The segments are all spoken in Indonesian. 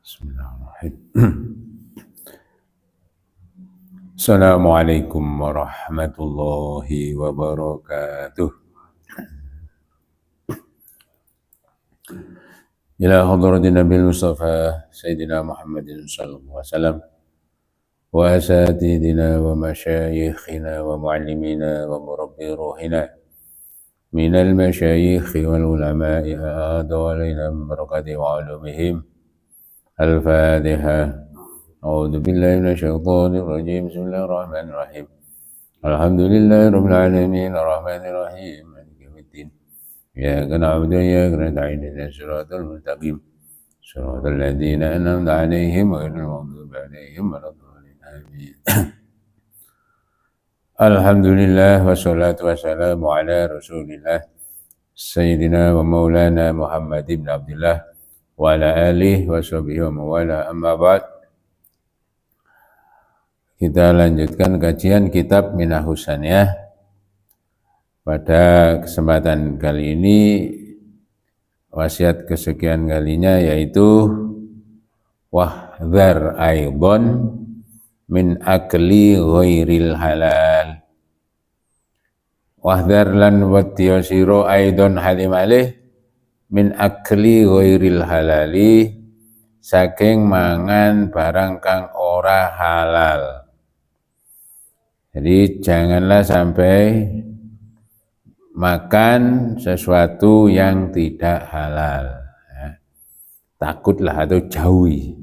Bismillahirrahmanirrahim. Assalamualaikum warahmatullahi wabarakatuh. Ila hadratin Nabil Mustafa Sayyidina Muhammadin sallallahu alaihi wasallam wa asatidina wa masyayikhina wa muallimina wa murabbi ruhina minal masyayikhi wal ulama'i adawalina barakati wa alumihim. Al-Fatihah. A'udzu billahi minasyaitonir rajim. Bismillahirrahmanirrahim. Alhamdulillahirabbil alamin arrahmanir rahim maliki yaumiddin. Iyyaka na'budu wa iyyaka nasta'in ihdinas siratal mustaqim. Shiratal ladzina an'amta 'alaihim ghairil maghdubi 'alaihim waladdallin. Amin. Alhamdulillah wassalatu wassalamu ala Rasulillah Sayyidina wa Maulana Muhammad ibn Abdullah wa ala alihi wa sahbihi wa mawala, amma ba'd. Kita lanjutkan kajian kitab Minahus Saniyah. Pada kesempatan kali ini wasiat kesekian kalinya yaitu wahdhar aidon min akli ghairil halal. Wahdhar lan wadiya sira aidon halimalih min akli ghairil halali, saking mangan barang kang ora halal. Jadi janganlah sampai makan sesuatu yang tidak halal. Ya. Takutlah atau jauhi,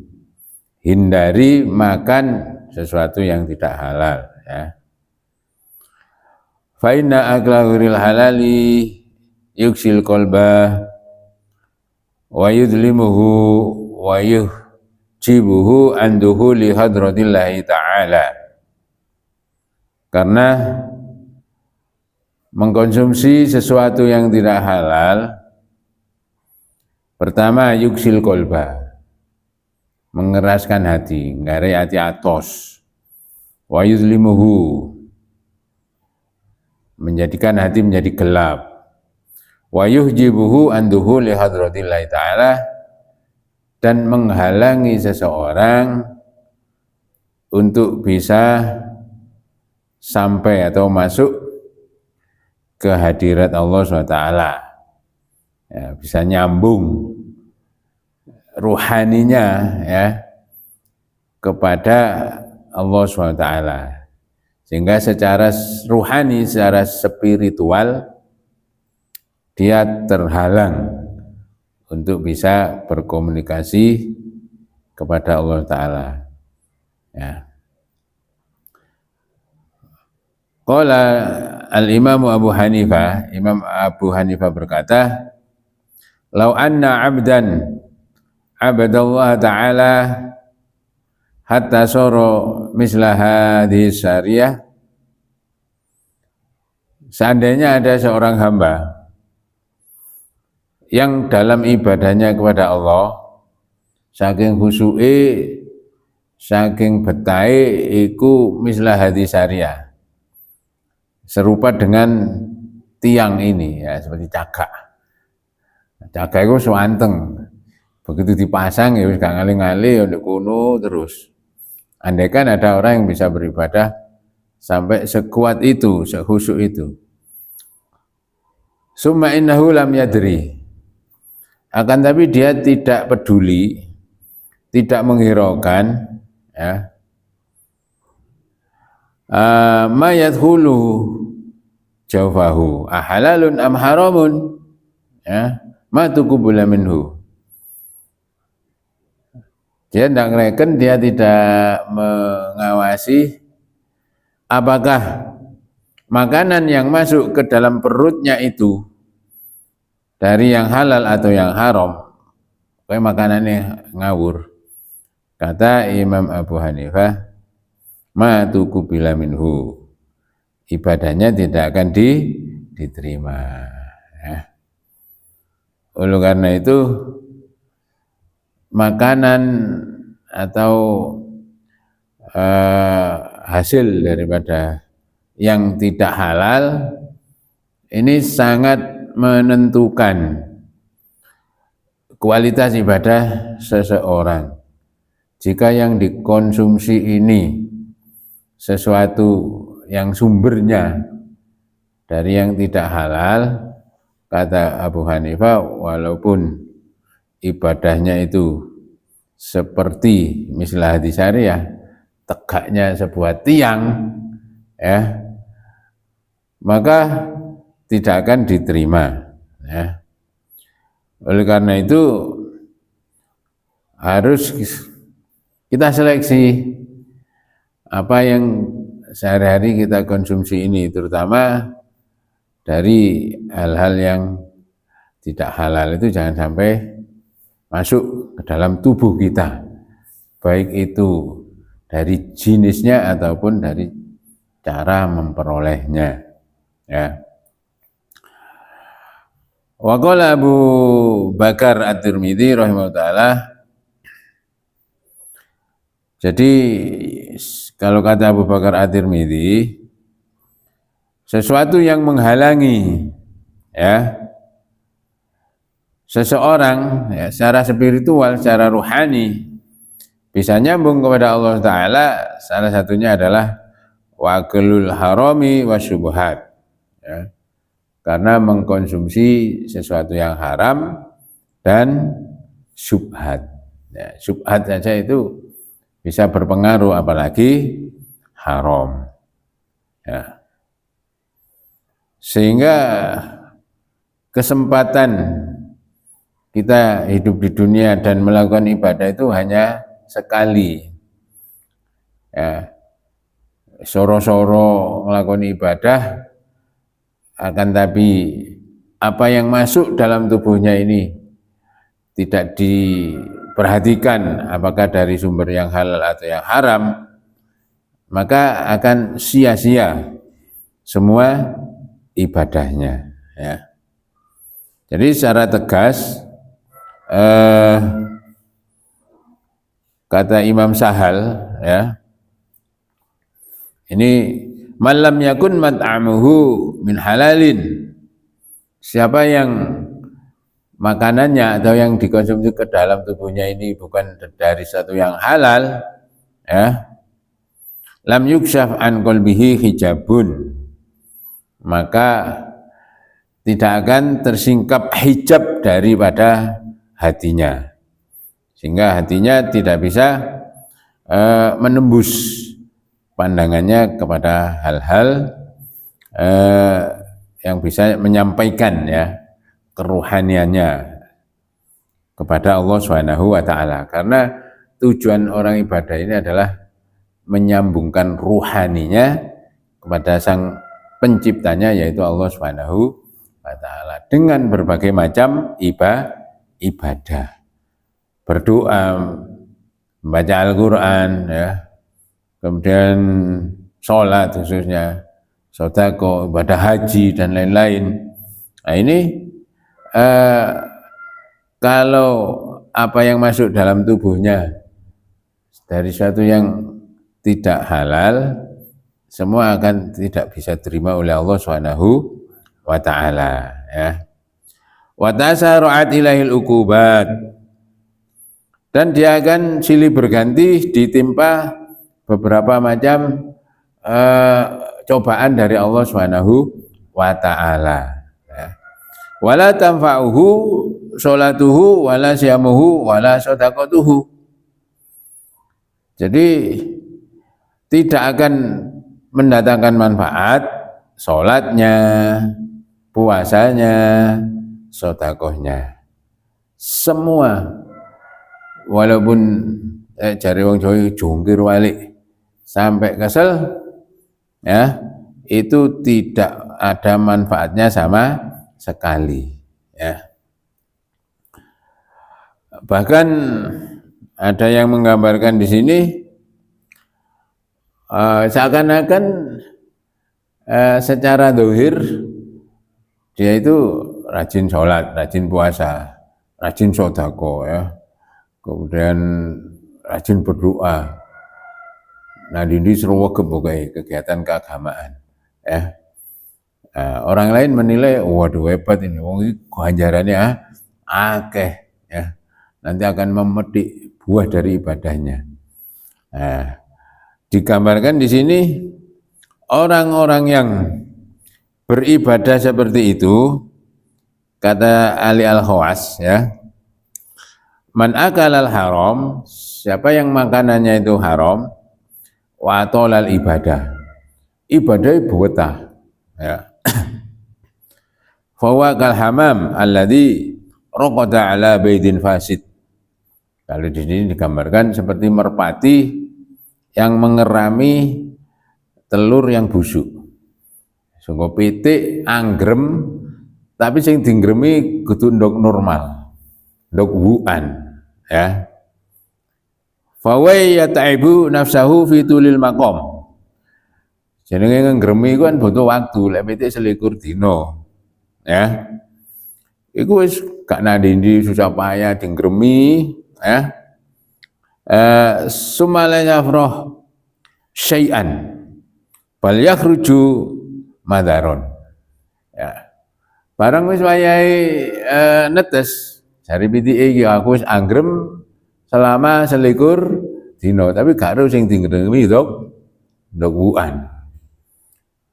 hindari makan sesuatu yang tidak halal. Ya. Fa inna akla ghairil halali yuksil qalbah wa yudlimuhu wa yujibuhu an dukhuli hadratillahi ta'ala. Karena mengkonsumsi sesuatu yang tidak halal, pertama yuksil qalba, mengeraskan hati, ngare hati atos. Wa yudlimuhu, menjadikan hati menjadi gelap. Wa yuhjibuhu an dukhuli hadratillahi ta'ala, dan menghalangi seseorang untuk bisa sampai atau masuk ke hadirat Allah SWT. Ya, bisa nyambung ruhaninya ya kepada Allah SWT, sehingga secara ruhani, secara spiritual dia terhalang untuk bisa berkomunikasi kepada Allah Ta'ala. Ya. Qala al-Imam Abu Hanifah, Imam Abu Hanifah berkata, "Lau anna 'abdan 'abadallah ta'ala hatta sara misla hadhihi syariah." Seandainya ada seorang hamba yang dalam ibadahnya kepada Allah saking khusyuke, saking betahe iku misla hadhihi syariah, serupa dengan tiang ini ya, seperti cagak. Cagak itu suanteng, begitu dipasang ya wis gak ngali-ngali ndek kono terus. Andaikan ada orang yang bisa beribadah sampai sekuat itu, sekhusyuk itu. Summa innahu lam yadri, akan tapi dia tidak peduli, tidak menghiraukan ya, ma yadkhulu jawfahu ahalalun am haramun, ya, ma tuqbala minhu. Dia tidak ngereken, dia tidak mengawasi apakah makanan yang masuk ke dalam perutnya itu dari yang halal atau yang haram. Kayak makanannya ngawur. Kata Imam Abu Hanifah, ma tuqbala minhu, ibadahnya tidak akan diterima. Ya. Oleh karena itu makanan atau hasil daripada yang tidak halal ini sangat menentukan kualitas ibadah seseorang. jika yang dikonsumsi ini sesuatu yang sumbernya dari yang tidak halal, kata Abu Hanifah, walaupun ibadahnya itu seperti mislah hadis syariah, tegaknya sebuah tiang, ya, maka tidak akan diterima, ya. Oleh karena itu harus kita seleksi apa yang sehari-hari kita konsumsi ini, terutama dari hal-hal yang tidak halal itu jangan sampai masuk ke dalam tubuh kita, baik itu dari jenisnya ataupun dari cara memperolehnya, ya. Wa qala Abu Bakar At-Tirmidzi rahimahullah ta'ala, jadi kalau kata Abu Bakar At-Tirmidzi, sesuatu yang menghalangi, ya, seseorang, ya, secara spiritual, secara ruhani bisa nyambung kepada Allah Ta'ala, salah satunya adalah wakelul harami wasyubuhat, ya, karena mengkonsumsi sesuatu yang haram dan syubhat, ya, syubhat saja itu bisa berpengaruh, apalagi haram, ya. Sehingga kesempatan kita hidup di dunia dan melakukan ibadah itu hanya sekali, ya. Soro-soro melakukan ibadah, akan tapi apa yang masuk dalam tubuhnya ini tidak diperhatikan apakah dari sumber yang halal atau yang haram, maka akan sia-sia semua ibadahnya, ya. Jadi secara tegas kata Imam Sahal, ya, ini malam yakun mat'amuhu min halalin, siapa yang makanannya atau yang dikonsumsi ke dalam tubuhnya ini bukan dari satu yang halal, ya, lam yukshaf an qalbihi hijabun, maka tidak akan tersingkap hijab daripada hatinya, sehingga hatinya tidak bisa menembus pandangannya kepada hal-hal yang bisa menyampaikan, ya, keruhaniannya kepada Allah Subhanahu wa ta'ala. Karena tujuan orang ibadah ini adalah menyambungkan ruhaninya kepada sang penciptanya, yaitu Allah Subhanahu wa ta'ala, dengan berbagai macam ibadah, berdoa, membaca Al-Quran, ya, kemudian sholat khususnya, sedekah, ibadah haji dan lain-lain. Nah ini kalau apa yang masuk dalam tubuhnya dari suatu yang tidak halal, semua akan tidak bisa terima oleh Allah Subhanahu wa ta'ala, ya. Wa tasaru'at ilahil uqubat, dan dia akan silih berganti ditimpa beberapa macam cobaan dari Allah Subhanahu wa ta'ala, ya. Wala tanfa'uhu sholatuhu wala siyamuhu wala shadaqatuhu, jadi tidak akan mendatangkan manfaat sholatnya, puasanya, sedekahnya, semua, walaupun jari wong Jawa jungkir walik sampai kesel, ya, itu tidak ada manfaatnya sama sekali, ya. Bahkan ada yang menggambarkan di sini seakan-akan secara zahir dia itu rajin sholat, rajin puasa, rajin sedekah, ya, kemudian rajin berdoa. Nah ini serwegep kegiatan keagamaan, ya. Orang lain menilai, waduh hebat ini, ganjarannya akeh, ya, nanti akan memetik buah dari ibadahnya. Nah, digambarkan di sini orang-orang yang beribadah seperti itu, kata Ali Al-Khawas ya, man akalal haram, siapa yang makanannya itu haram, wa atolal ibadah, ibadah buta ya, fawa kal hamam alladhi raqada ala baidin fasid. Kalau di sini digambarkan seperti merpati yang mengerami telur yang busuk. Sungguh pitik anggrem, tapi sing dinggremi kudu ndok normal, ndok wuan ya. Fawai yataibu nafsahu fi tulil maqam. Jenenge nggremi iku kan butuh waktu, lek pitik selikur dina. Ya. Iku wis gak nandi susah payah dinggremi ya. Sumalanya yafrah syai'an bal yakhruju madaron ya, barang wis wayahe netes jari pitike iki aku wis anggrem selama selikur dina tapi gak ero sing dingremi ndok wuan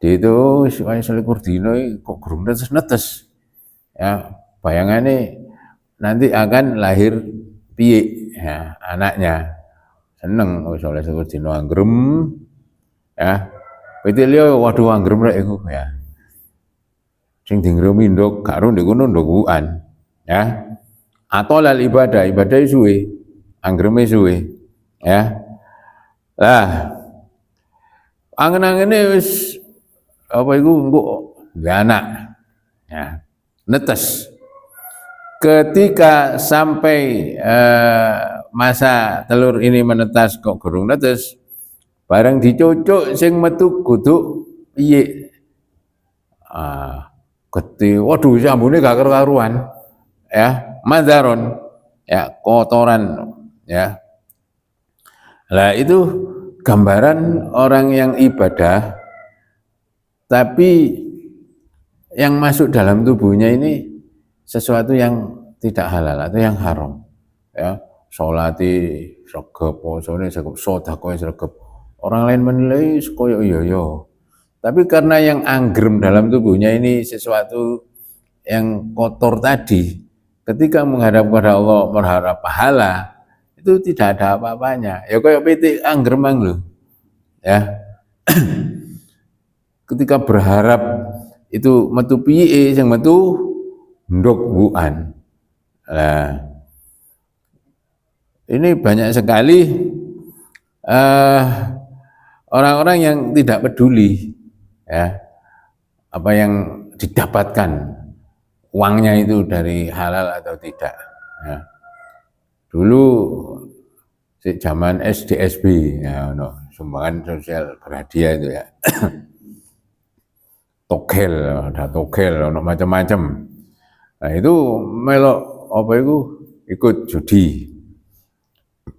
itu wis wayahe selikur dina kok gurung netes ya, bayangane nanti akan lahir piye ya anaknya, seneng wis oleh selikur dina anggrem ya. Pitik liya waduh anggrem rek iku ya. Sing dingremi ndok karo ndek kono ndok wuan ya. Atau lal ibadah suwe, anggreme suwe ya. Lah angen-angene wis apa iku engko anak ya. Netes. Ketika sampai masa telur ini menetas kok gurung netes, barang dicocok sing metu kudu piye? Waduh sambune gak karu-karuan. Ya, madaron. Ya, kotoran ya. Lah itu gambaran orang yang ibadah tapi yang masuk dalam tubuhnya ini sesuatu yang tidak halal atau yang haram. Ya, sholati sregep, posone sregep, sedekah sregep. Orang lain menilai koyo iya. Tapi karena yang anggrem dalam tubuhnya ini sesuatu yang kotor tadi, ketika menghadap kepada Allah berharap pahala, itu tidak ada apa-apanya. Ya koyo pitik anggremang lho. Ya. Ketika berharap itu metu piye sing metu ndok wuan. Nah, ini banyak sekali orang-orang yang tidak peduli ya apa yang didapatkan uangnya itu dari halal atau tidak ya. Dulu zaman SDSB ya no, sumbangan sosial berhadiah itu ya. Togel, ada togel, macam-macam. Nah itu melok apa itu ikut judi.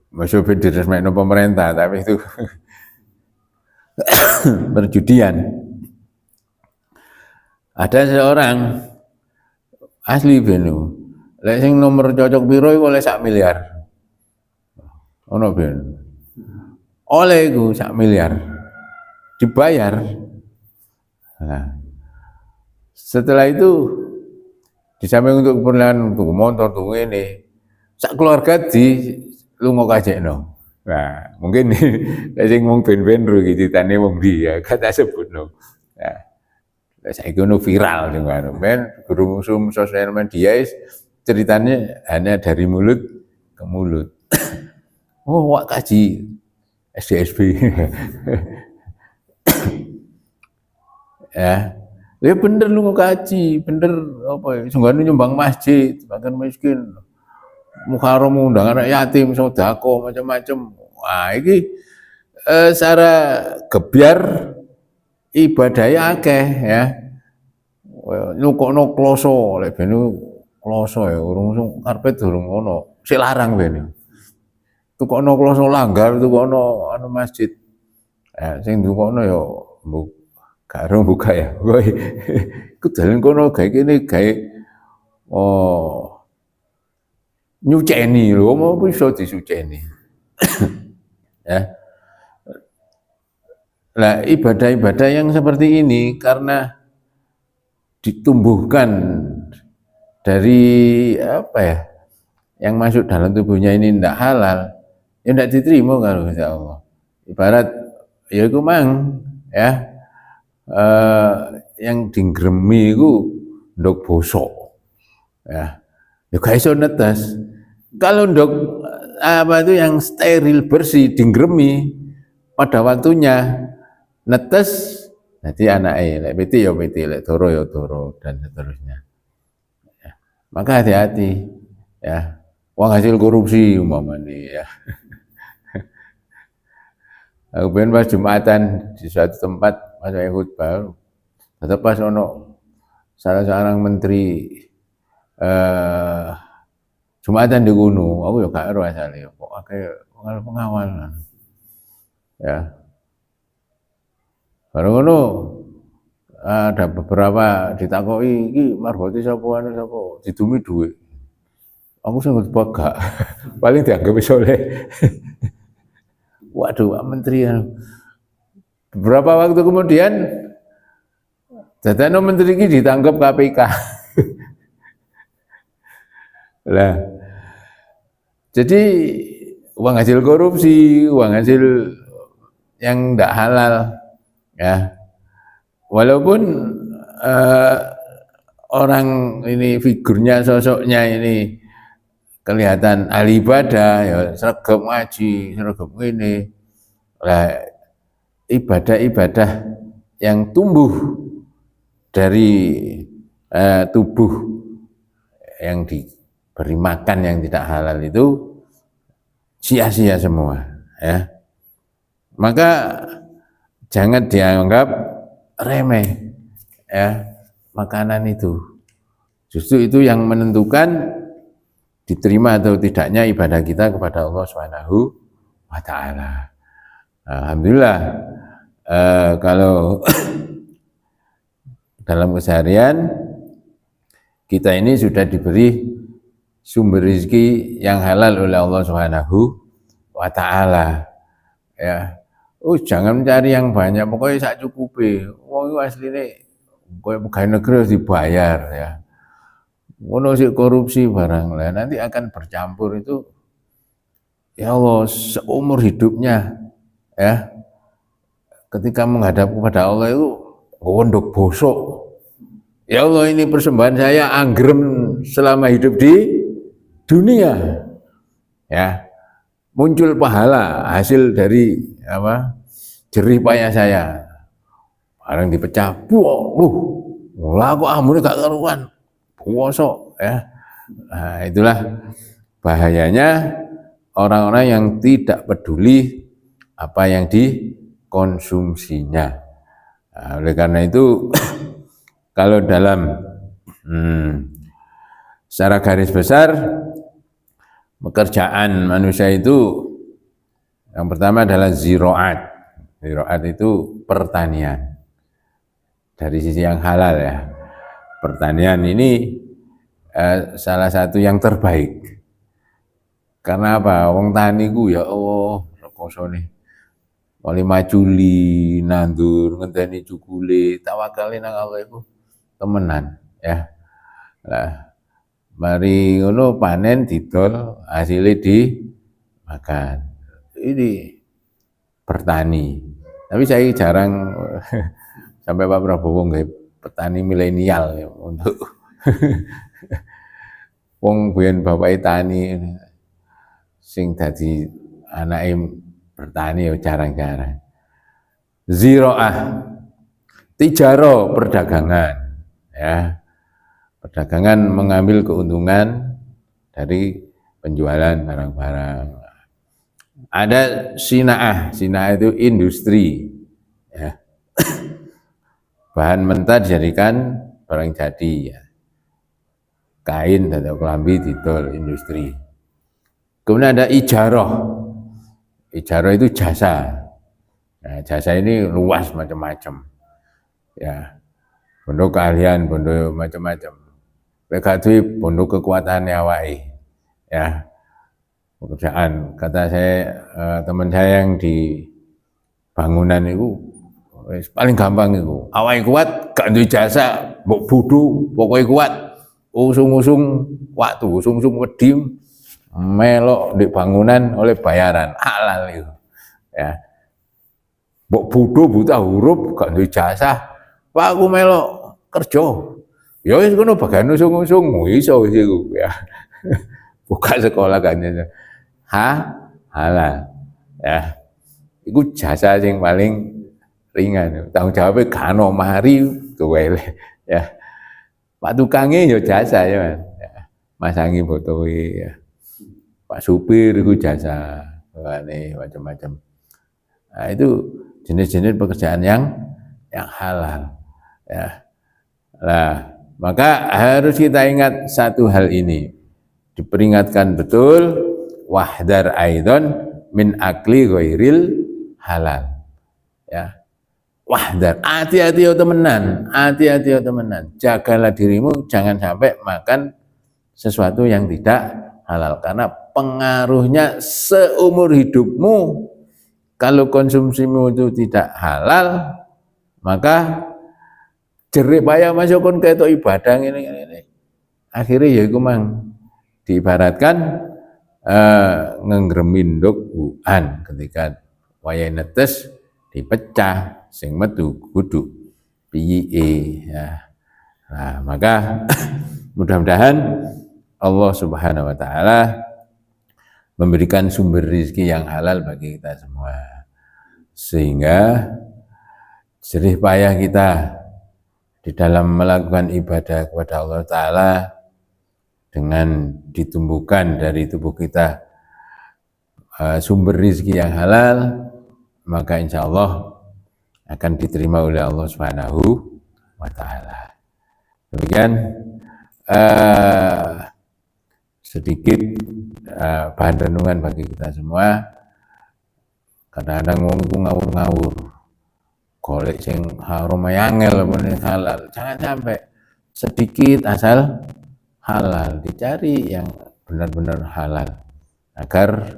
Masuk diresmekno pemerintah tapi itu perjudian. Ada seorang asli benu, lek sing nomor cocok piro iku oleh 1 miliar. Ono ben. Oleh iku 1 miliar. Dibayar. Nah, setelah itu di samping untuk keperluan untuk motor untuk ini, sak keluarga di lunga kajekno. Nah, mungkin sing mung ben-ben ro iki ditane wong ndi ya, kata sebutno. Nah, saiki ono viral sing ngono. Men guru sosial media ceritanya hanya dari mulut ke mulut. Oh, wak kaji SDSB. Ya. Ya bener lu kaji, bener apa ya? Sungguh nyumbang masjid, bahkan miskin. Mukharam undang anak yatim, sodako, macam-macam. Wah, ini secara gebyar ibadahnya akeh ya. Nyukokno kloso, lek benu kloso ya, urung karpet durung ono. Sik larang benu. Tukokno kloso langgar, tukokno anu masjid. Sing tukokno ya karo buka ya. Iku dalan kono gawe kene gawe nyuceni lho, apa iso disuceni. Ya. Lah ibadah-ibadah yang seperti ini karena ditumbuhkan dari apa ya, yang masuk dalam tubuhnya ini tidak halal, ya tidak diterima kalau insya Allah. Ibarat ya itu mang ya, yang dinggremi itu ndok bosok ya, ya gak iso netes. Kalau ndok apa itu yang steril bersih dinggremi pada waktunya netes, jadi anaknya lek piti ya piti, lek doro ya doro, dan seterusnya. Ya. Maka hati-hati ya, uang hasil korupsi umpamanya ya. Aku pengen pas Jumatan di suatu tempat pas saya khutbah, tetap pas ono salah seorang menteri Jumatan di gunung, aku ya gak ero asale kok akeh pengawal. Ya. Baru ngono ada beberapa ditakoki iki marboti sapa anu sapa didumi dhuwit. Aku sing khutbah gak. Paling dianggap soleh. Waduh, Pak Menteri. Beberapa waktu kemudian dadane menteri ini ditangkap KPK. Lah, jadi uang hasil korupsi, uang hasil yang tidak halal, ya. Walaupun orang ini figurnya, sosoknya ini kelihatan ahli ibadah, ya seragam ngaji, seragam ini, lah ibadah-ibadah yang tumbuh dari tubuh yang diberi makan yang tidak halal itu sia-sia semua, ya. Maka jangan dianggap remeh, ya, makanan itu. Justru itu yang menentukan diterima atau tidaknya ibadah kita kepada Allah Subhanahu wa Ta'ala. Alhamdulillah, kalau dalam keseharian kita ini sudah diberi sumber rezeki yang halal oleh Allah Subhanahu wa Ta'ala, ya. Oh, jangan mencari yang banyak, pokoknya sak cukupe. Wong itu asline koyo pegawai negeri harus dibayar, ya. Ngono sih korupsi barang lah, nanti akan bercampur itu, ya Allah, seumur hidupnya, ya. Ketika menghadap kepada Allah itu gondok bosok. Ya Allah, ini persembahan saya anggrem selama hidup di dunia, ya. Muncul pahala hasil dari apa, jerih payah saya, barang dipecah, lah kok amune gak karuan, bosok, ya. Nah, itulah bahayanya orang-orang yang tidak peduli apa yang dikonsumsinya. Nah, oleh karena itu kalau dalam secara garis besar pekerjaan manusia itu yang pertama adalah ziraat. Ziraat itu pertanian. Dari sisi yang halal, ya. Pertanian ini salah satu yang terbaik. Karena apa? Wong tani ku ya Allah, rekoso nih. Wali maculi, nandur, ngenteni cukule, tawakale nang Allah iku temenan, ya. Lah mari ngono panen didol, hasilnya dimakan. Ini bertani. Tapi saya jarang sampai Pak Prabowo nggih petani milenial ya, untuk wong biyen bapake tani sing dadi anake bertani ya jarang-jarang. Ziraah, tijaro, perdagangan, ya. Perdagangan mengambil keuntungan dari penjualan barang-barang. Ada sinaah, sinaah itu industri, ya. Bahan mentah dijadikan barang jadi, ya. Kain atau kelambi didol, industri. Kemudian ada ijaroh, ijaroh itu jasa. Nah, jasa ini luas macam-macam, ya. Bondo keahlian, bondo macam-macam. Gak duwe bondo kekuatan awake, ya. Pekerjaan, kata saya teman saya yang di bangunan itu Wis paling gampang iku. Awake kuat gak duwe jasa, mbok bodho pokoke kuat. Usung-usung waktu, usung-usung wedi melok di bangunan oleh bayaran halal itu. Ya. Mbok bodho buta huruf gak duwe jasa, Pak aku melok kerja. Ya wis ngono bagian usung-usung iso wis iku ya. Buka sekolah kan halal. Ya. Iku jasa sing paling ringan. Tanggung jawabnya gak ono mari tuwel ya. Pak tukangnya ya jasa ya, Mas. Ya, masangi botol ya. Pak supir itu jasa, nih macam-macam. Nah, itu jenis-jenis pekerjaan yang halal. Ya. Nah, maka harus kita ingat satu hal ini. Diperingatkan betul wahdar aidon min akli ghairil halal. Ya. Wahdar, hati-hati ya temenan, hati-hati ya temenan. Jagalah dirimu, jangan sampai makan sesuatu yang tidak halal. Karena pengaruhnya seumur hidupmu. Kalau konsumsimu itu tidak halal, maka jerik payah masuk kon ketok ibadah ini. Akhirnya ya iku mang diibaratkan ngengremin buan ketika wayah netes dipecah sing metu kudu piye ya. Nah, maka mudah-mudahan Allah Subhanahu wa taala memberikan sumber rezeki yang halal bagi kita semua. Sehingga jerih payah kita di dalam melakukan ibadah kepada Allah taala dengan ditumbuhkan dari tubuh kita sumber rezeki yang halal, maka insya Allah akan diterima oleh Allah Subhanahu wa taala. Demikian sedikit bahan renungan bagi kita semua. Kadang-kadang wong iku ngawur-ngawur. Golek sing haram angel men halal. Jangan sampai sedikit asal halal, dicari yang benar-benar halal agar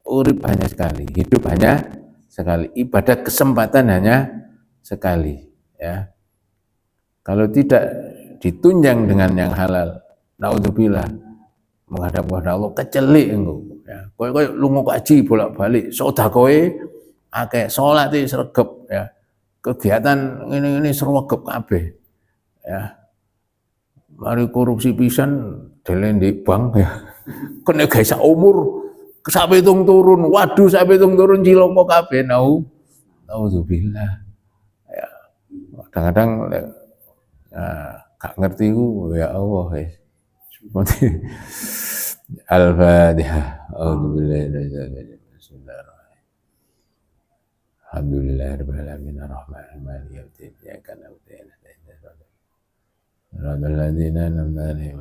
urip hanya sekali, hidup hanya sekali, ibadah kesempatan hanya sekali ya. Kalau tidak ditunjang dengan yang halal, naudzubillah, menghadap kepada Allah kecelik engko ya. Kowe lunga kaji bolak-balik, sedekahe akeh, salate sregep ya. Kegiatan ini sregep kabeh ya. Mari korupsi pisan delen di bank ya. Kena gawe sak umur sampai hitung turun, waduh sampai hitung turun cilaka kabeh naudzubillah ya. Kadang-kadang gak ngerti ku ya Allah ya. Seperti Al-Fatihah. A'udzubillahi minasyaitonir rajim. Bismillahirrahmanirrahim. Alhamdulillahirabbil alamin arrahmanir rahim maliki yaumiddin iyyaka na'budu wa iyyaka nasta'in ihdinas siratal ladzina an'amta 'alaihim